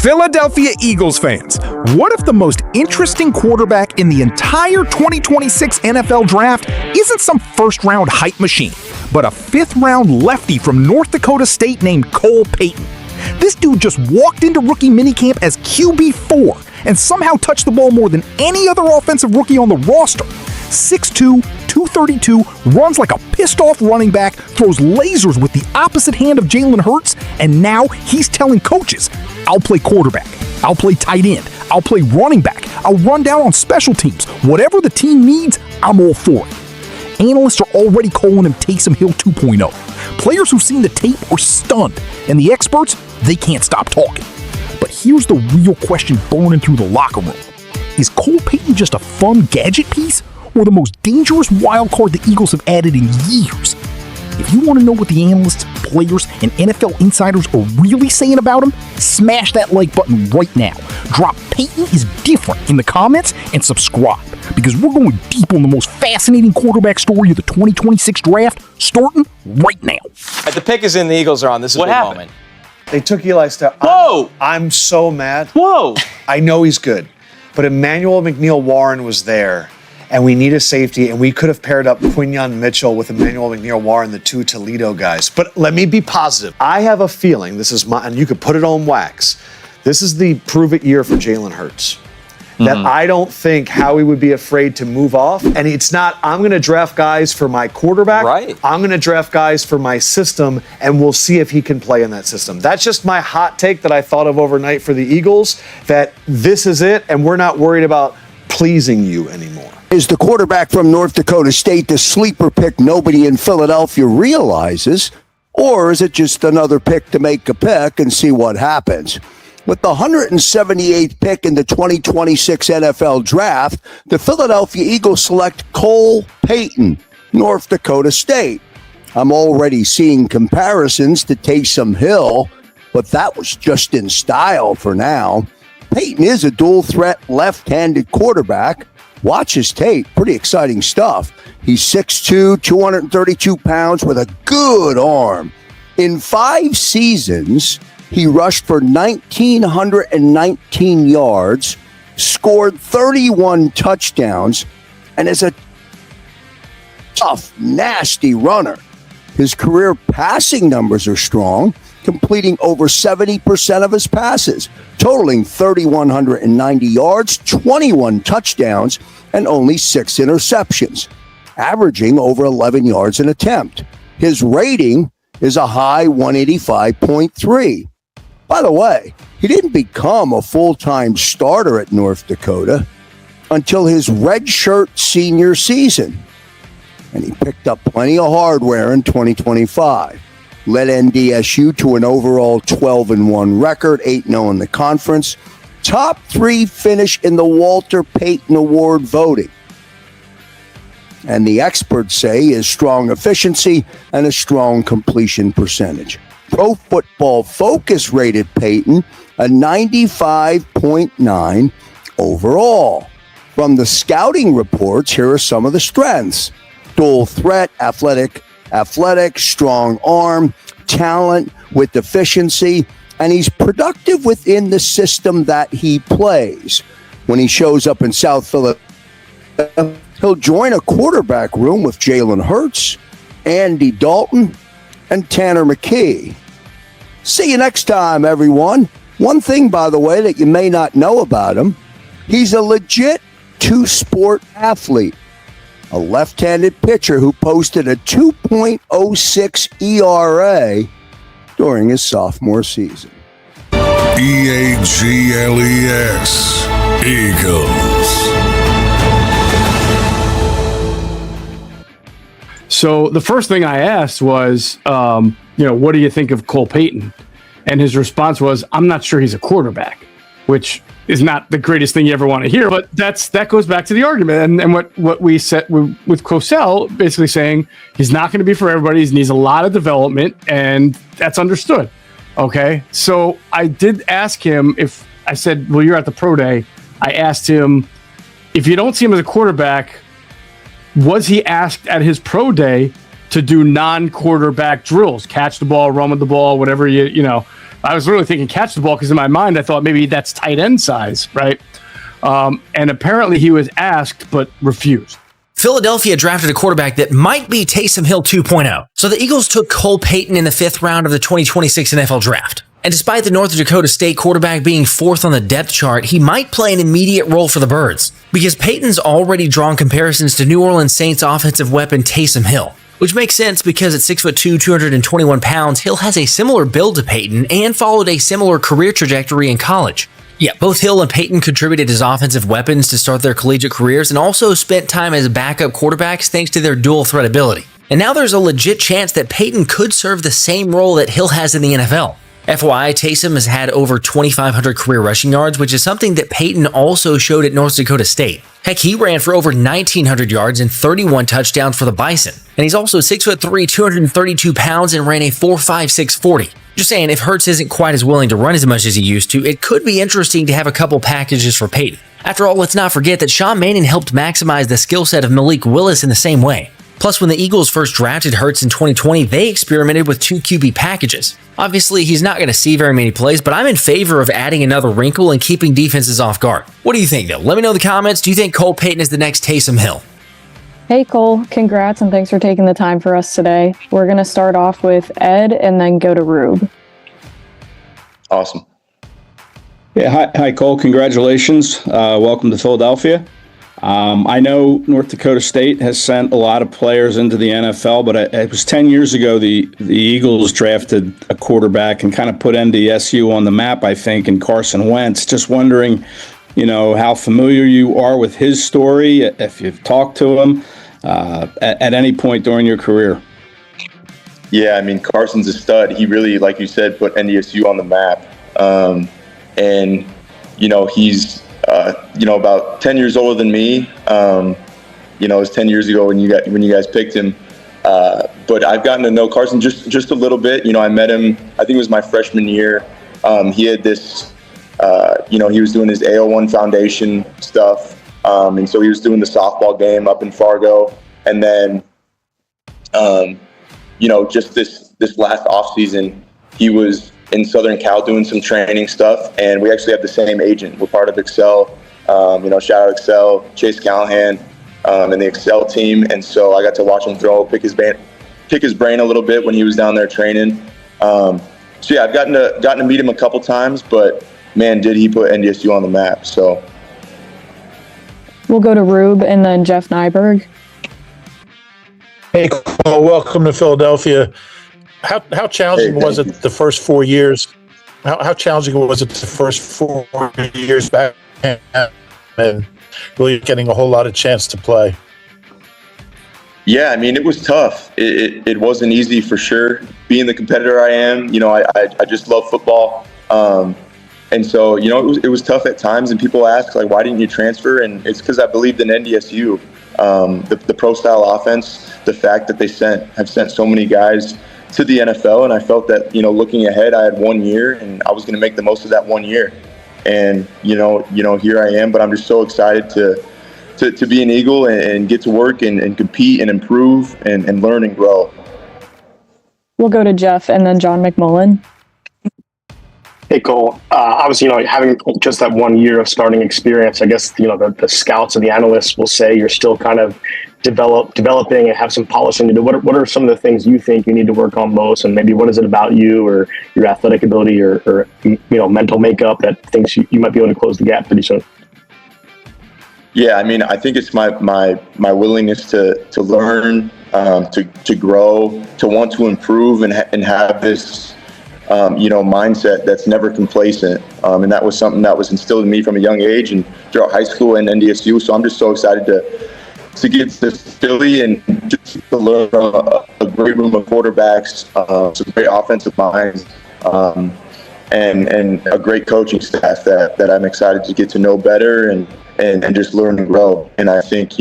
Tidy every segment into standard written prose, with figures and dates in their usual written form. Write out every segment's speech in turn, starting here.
Philadelphia Eagles fans, what if the most interesting quarterback in the entire 2026 NFL draft isn't some first-round hype machine, but a fifth-round lefty from North Dakota State named Cole Payton? This dude just walked into rookie minicamp as QB4 and somehow touched the ball more than any other offensive rookie on the roster. 6'2", 232, runs like a pissed-off running back, throws lasers with the opposite hand of Jalen Hurts, and now he's telling coaches, I'll play quarterback, I'll play tight end, I'll play running back, I'll run down on special teams. Whatever the team needs, I'm all for it. Analysts are already calling him Taysom Hill 2.0. Players who've seen the tape are stunned, and the experts, they can't stop talking. But here's the real question burning through the locker room. Is Cole Payton just a fun gadget piece, or the most dangerous wild card the Eagles have added in years? If you want to know what the analysts, players, and NFL insiders are really saying about him, smash that like button right now. Drop Payton is different in the comments and subscribe, because we're going deep on the most fascinating quarterback story of the 2026 draft, starting right now. The pick is in, the Eagles are on. This is a big moment. They took Eli Stowers. Whoa! I'm so mad. Whoa! I know he's good, but Emmanuel McNeil-Warren was there, and we need a safety, and we could have paired up Quinyon Mitchell with Emmanuel McNeil-Warren, the two Toledo guys. But let me be positive. I have a feeling, this is and you could put it on wax, this is the prove-it year for Jalen Hurts. That I don't think Howie would be afraid to move off. And it's not, I'm going to draft guys for my quarterback. Right. I'm going to draft guys for my system, and we'll see if he can play in that system. That's just my hot take that I thought of overnight for the Eagles, that this is it, and we're not worried about pleasing you anymore. Is the quarterback from North Dakota State the sleeper pick nobody in Philadelphia realizes? Or is it just another pick to make a pick and see what happens? With the 178th pick in the 2026 NFL Draft, the Philadelphia Eagles select Cole Payton, North Dakota State. I'm already seeing comparisons to Taysom Hill, but that was just in style for now. Payton is a dual-threat left-handed quarterback. Watch his tape. Pretty exciting stuff. He's 6'2", 232 pounds with a good arm. In 5 seasons, he rushed for 1,919 yards, scored 31 touchdowns, and is a tough, nasty runner. His career passing numbers are strong, completing over 70% of his passes, totaling 3,190 yards, 21 touchdowns, and only 6 interceptions, averaging over 11 yards an attempt. His rating is a high 185.3. By the way, he didn't become a full-time starter at North Dakota until his redshirt senior season, and he picked up plenty of hardware in 2025. Led NDSU to an overall 12-1 record, 8-0 in the conference. Top 3 finish in the Walter Payton Award voting. And the experts say his strong efficiency and a strong completion percentage. Pro Football Focus rated Payton a 95.9 overall. From the scouting reports, here are some of the strengths. Dual threat, athletic, strong arm, talent with efficiency, and he's productive within the system that he plays. When he shows up in South Philadelphia, he'll join a quarterback room with Jalen Hurts, Andy Dalton, and Tanner McKee. See you next time, everyone. One thing, by the way, that you may not know about him, he's a legit two-sport athlete. A left-handed pitcher who posted a 2.06 ERA during his sophomore season. EAGLES, Eagles. So the first thing I asked was, what do you think of Cole Payton? And his response was, I'm not sure he's a quarterback, which is not the greatest thing you ever want to hear. But that goes back to the argument. And what we said with Cosell, basically saying he's not going to be for everybody. He needs a lot of development, and that's understood. Okay. So I did ask him I said, well, you're at the pro day. I asked him, if you don't see him as a quarterback, was he asked at his pro day to do non-quarterback drills, catch the ball, run with the ball, whatever I was really thinking catch the ball because in my mind I thought maybe that's tight end size, right? And apparently he was asked but refused. Philadelphia drafted a quarterback that might be Taysom Hill 2.0. So the Eagles took Cole Payton in the 5th round of the 2026 NFL Draft. And despite the North Dakota State quarterback being 4th on the depth chart, he might play an immediate role for the Birds, because Payton's already drawn comparisons to New Orleans Saints offensive weapon Taysom Hill, which makes sense because at 6'2", 221 pounds, Hill has a similar build to Payton and followed a similar career trajectory in college. Yeah, both Hill and Payton contributed as offensive weapons to start their collegiate careers and also spent time as backup quarterbacks thanks to their dual threat ability. And now there's a legit chance that Payton could serve the same role that Hill has in the NFL. FYI, Taysom has had over 2,500 career rushing yards, which is something that Payton also showed at North Dakota State. Heck, he ran for over 1,900 yards and 31 touchdowns for the Bison. And he's also 6'3", 232 pounds and ran a 4.56 40. Just saying, if Hurts isn't quite as willing to run as much as he used to, it could be interesting to have a couple packages for Payton. After all, let's not forget that Sean Mannion helped maximize the skill set of Malik Willis in the same way. Plus, when the Eagles first drafted Hurts in 2020, they experimented with 2 QB packages. Obviously, he's not going to see very many plays, but I'm in favor of adding another wrinkle and keeping defenses off guard. What do you think, though? Let me know in the comments. Do you think Cole Payton is the next Taysom Hill? Hey, Cole. Congrats, and thanks for taking the time for us today. We're going to start off with Ed and then go to Rube. Awesome. Yeah, hi Cole. Congratulations. Welcome to Philadelphia. I know North Dakota State has sent a lot of players into the NFL, but it was 10 years ago the Eagles drafted a quarterback and kind of put NDSU on the map, I think, in Carson Wentz. Just wondering, how familiar you are with his story, if you've talked to him at any point during your career. Yeah, I mean, Carson's a stud. He really, like you said, put NDSU on the map. And, he's about 10 years older than me. It was 10 years ago when you guys picked him. But I've gotten to know Carson just a little bit. I met him, I think it was my freshman year. He had this, he was doing his AO1 foundation stuff. And so he was doing the softball game up in Fargo. And then, just this last off season, he was in Southern Cal doing some training stuff, and we actually have the same agent. We're part of Excel, shout out Excel, Chase Callahan, and the Excel team. And so I got to watch him throw, pick his brain a little bit when he was down there training. I've gotten to meet him a couple times, but man, did he put NDSU on the map. So we'll go to Rube and then Jeff Nyberg. Hey, Cole, welcome to Philadelphia. How challenging was it the first 4 years? How challenging was it the first 4 years back and really getting a whole lot of chance to play? Yeah, I mean, it was tough. It wasn't easy for sure. Being the competitor I am, I just love football. And so, it was tough at times, and people ask, like, why didn't you transfer? And it's because I believed in NDSU, the pro-style offense, the fact that they have sent so many guys to the NFL, and I felt that, looking ahead, I had 1 year, and I was going to make the most of that 1 year. And, here I am, but I'm just so excited to be an Eagle and get to work and compete and improve and learn and grow. We'll go to Jeff and then John McMullen. Hey, Cole. Obviously, having just that 1 year of starting experience, I guess, the scouts and the analysts will say you're still kind of developing and have some polishing to do. What are some of the things you think you need to work on most? And maybe what is it about you or your athletic ability or mental makeup that thinks you might be able to close the gap pretty soon? Yeah, I mean, I think it's my willingness to learn, to grow, to want to improve and have this mindset that's never complacent. And that was something that was instilled in me from a young age and throughout high school and NDSU. So I'm just so excited to get to Philly and just to learn from a great room of quarterbacks, some great offensive minds, and a great coaching staff that I'm excited to get to know better and just learn and grow. And I think,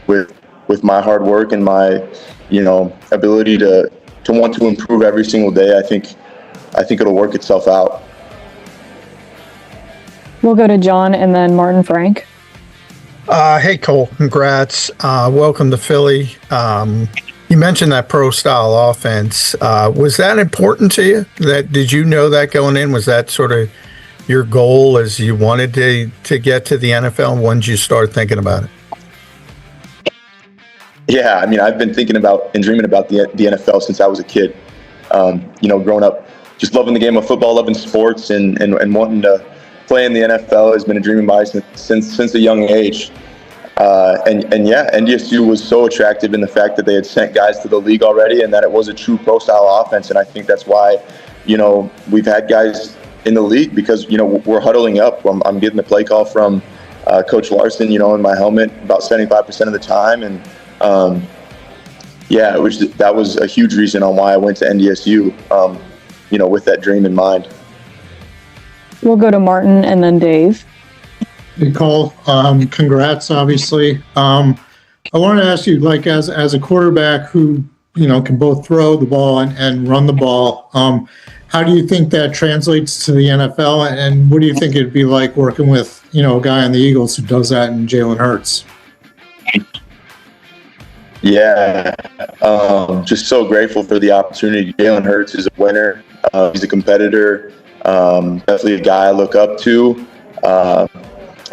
with my hard work and my, ability to want to improve every single day, I think it'll work itself out. We'll go to John and then Martin Frank. Hey, Cole, congrats. Welcome to Philly. You mentioned that pro style offense. Was that important to you? Did you know that going in? Was that sort of your goal as you wanted to get to the NFL? When did you start thinking about it? Yeah, I mean, I've been thinking about and dreaming about the NFL since I was a kid. Growing up, just loving the game of football, loving sports, and wanting to play in the NFL has been a dream of mine since a young age. NDSU was so attractive in the fact that they had sent guys to the league already, and that it was a true pro style offense. And I think that's why, we've had guys in the league because we're huddling up. I'm getting the play call from Coach Larson, in my helmet about 75% of the time, and that was a huge reason on why I went to NDSU, with that dream in mind. We'll go to Martin and then Dave. Hey, Cole, congrats, obviously. I wanted to ask you, like, as a quarterback who, can both throw the ball and run the ball, how do you think that translates to the NFL? And what do you think it'd be like working with, a guy on the Eagles who does that in Jalen Hurts? Yeah, just so grateful for the opportunity. Jalen Hurts is a winner. He's a competitor, definitely a guy I look up to.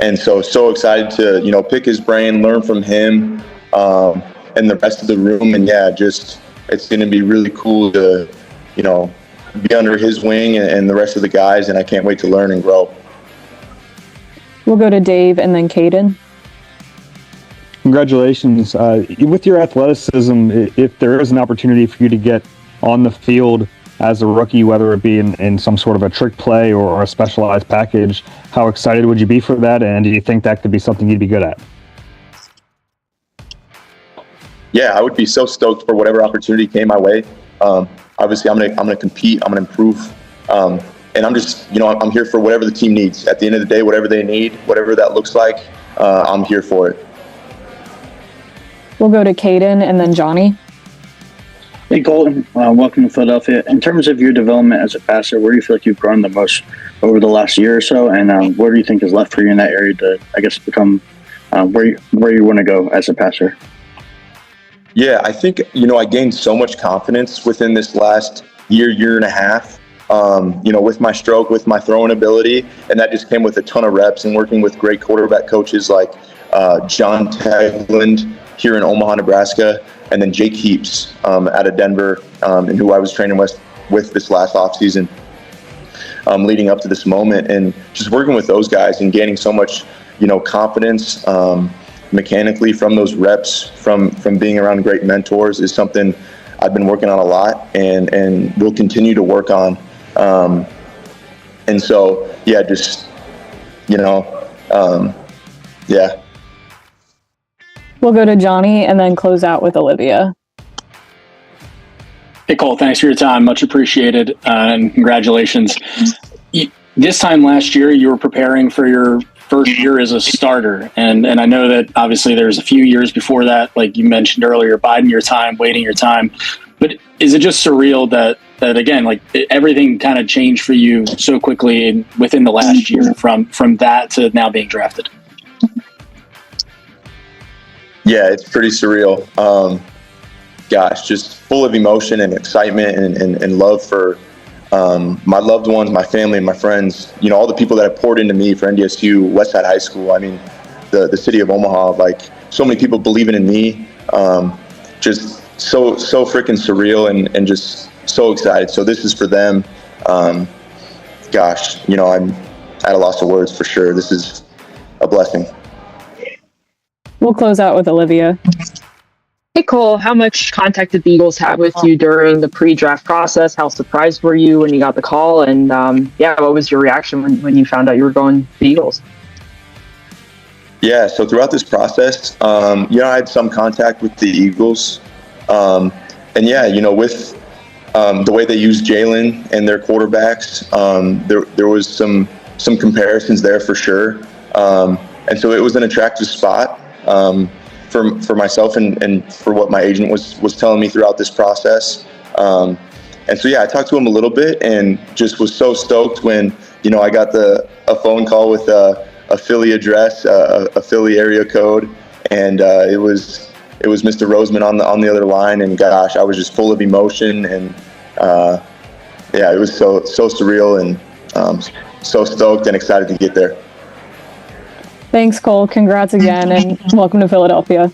And so excited to, pick his brain, learn from him, and the rest of the room. And it's going to be really cool to, be under his wing and the rest of the guys. And I can't wait to learn and grow. We'll go to Dave and then Caden. Congratulations. With your athleticism, if there is an opportunity for you to get on the field as a rookie, whether it be in some sort of a trick play or a specialized package, how excited would you be for that? And do you think that could be something you'd be good at? Yeah, I would be so stoked for whatever opportunity came my way. Obviously, I'm gonna compete. I'm gonna improve. And I'm just, I'm here for whatever the team needs. At the end of the day, whatever they need, whatever that looks like, I'm here for it. We'll go to Caden and then Johnny. Hey, Colton, welcome to Philadelphia. In terms of your development as a passer, where do you feel like you've grown the most over the last year or so? And what do you think is left for you in that area to, become where you want to go as a passer? Yeah, I think, I gained so much confidence within this last year and a half, with my stroke, with my throwing ability. And that just came with a ton of reps and working with great quarterback coaches like John Tagland here in Omaha, Nebraska, and then Jake Heaps out of Denver, and who I was training with this last offseason leading up to this moment. And just working with those guys and gaining so much, confidence mechanically from those reps, from being around great mentors is something I've been working on a lot and will continue to work on. And so, yeah, just, yeah. We'll go to Johnny and then close out with Olivia. Hey, Cole, thanks for your time. Much appreciated. And congratulations. This time last year, you were preparing for your first year as a starter. And I know that obviously there's a few years before that, like you mentioned earlier, biding your time, waiting your time. But is it just surreal that again, like everything kind of changed for you so quickly within the last year from that to now being drafted? Yeah, it's pretty surreal. Just full of emotion and excitement and love for my loved ones, my family, and my friends. All the people that have poured into me for NDSU, Westside High School. I mean, the city of Omaha. Like so many people believing in me. Just so freaking surreal and just so excited. So this is for them. I'm at a loss of words for sure. This is a blessing. We'll close out with Olivia. Hey, Cole, how much contact did the Eagles have with you during the pre-draft process? How surprised were you when you got the call? And what was your reaction when you found out you were going to the Eagles? Yeah, so throughout this process, I had some contact with the Eagles. With the way they use Jalen and their quarterbacks, there was some comparisons there for sure. And so it was an attractive spot for myself and for what my agent was telling me throughout this process. I talked to him a little bit and just was so stoked when, I got a phone call with a Philly address, a Philly area code. And it was it was Mr. Roseman on the other line, and gosh, I was just full of emotion, and yeah, it was so surreal, and so stoked and excited to get there. Thanks, Cole. Congrats again, and welcome to Philadelphia.